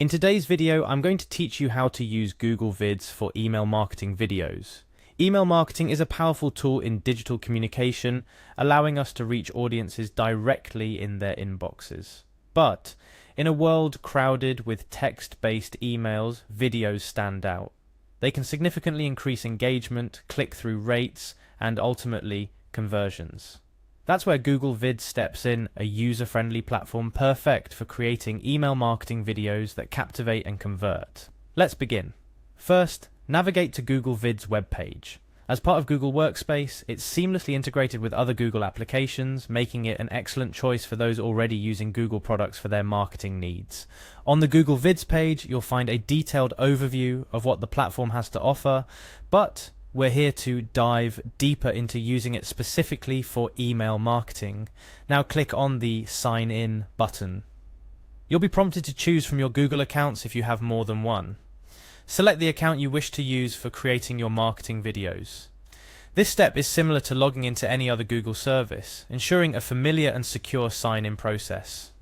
In today's video, I'm going to teach you how to use Google Vids for email marketing videos. Email marketing is a powerful tool in digital communication, allowing us to reach audiences directly in their inboxes. But in a world crowded with text-based emails, videos stand out. They can significantly increase engagement, click-through rates, and ultimately conversions. That's where Google Vids steps in, a user-friendly platform perfect for creating email marketing videos that captivate and convert. Let's begin. First, navigate to Google Vids webpage. As part of Google Workspace, it's seamlessly integrated with other Google applications, making it an excellent choice for those already using Google products for their marketing needs. On the Google Vids page, you'll find a detailed overview of what the platform has to offer, but we're here to dive deeper into using it specifically for email marketing. Now click on the Sign In button. You'll be prompted to choose from your Google accounts if you have more than one. Select the account you wish to use for creating your marketing videos. This step is similar to logging into any other Google service, ensuring a familiar and secure sign-in process.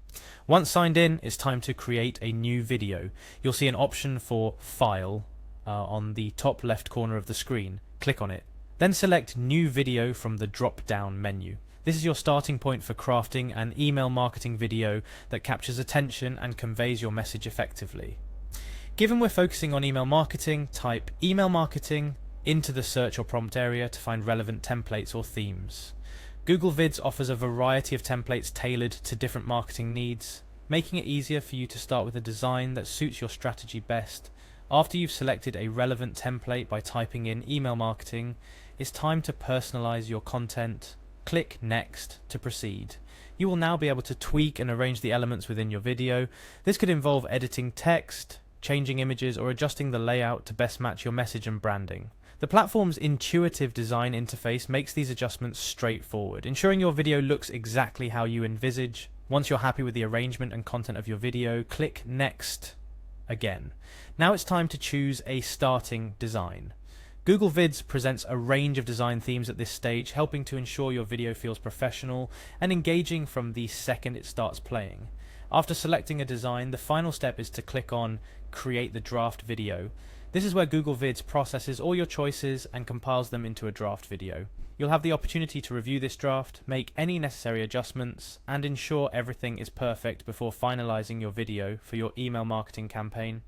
Once signed in, it's time to create a new video. You'll see an option for File on the top left corner of the screen. Click on it. Then select New Video from the drop-down menu. This is your starting point for crafting an email marketing video that captures attention and conveys your message effectively. Given we're focusing on email marketing, type email marketing into the search or prompt area to find relevant templates or themes. Google Vids offers a variety of templates tailored to different marketing needs, making it easier for you to start with a design that suits your strategy best. After you've selected a relevant template by typing in email marketing, it's time to personalize your content. Click Next to proceed. You will now be able to tweak and arrange the elements within your video. This could involve editing text, changing images, or adjusting the layout to best match your message and branding. The platform's intuitive design interface makes these adjustments straightforward, ensuring your video looks exactly how you envisage. Once you're happy with the arrangement and content of your video, click Next again. Now it's time to choose a starting design. Google Vids presents a range of design themes at this stage, helping to ensure your video feels professional and engaging from the second it starts playing. After selecting a design, the final step is to click on Create the Draft Video. This is where Google Vids processes all your choices and compiles them into a draft video. You'll have the opportunity to review this draft, make any necessary adjustments, and ensure everything is perfect before finalizing your video for your email marketing campaign.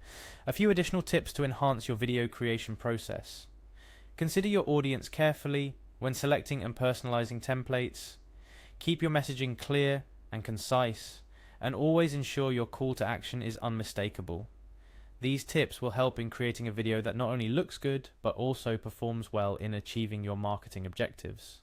A few additional tips to enhance your video creation process. Consider your audience carefully when selecting and personalizing templates. Keep your messaging clear and concise, and always ensure your call to action is unmistakable. These tips will help in creating a video that not only looks good, but also performs well in achieving your marketing objectives.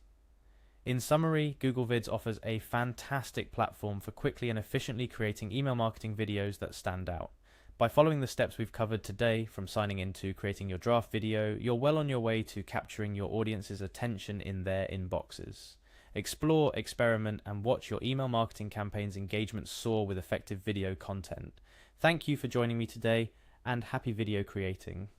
In summary, Google Vids offers a fantastic platform for quickly and efficiently creating email marketing videos that stand out. By following the steps we've covered today, from signing in to creating your draft video, you're well on your way to capturing your audience's attention in their inboxes. Explore, experiment, and watch your email marketing campaign's engagement soar with effective video content. Thank you for joining me today, and happy video creating.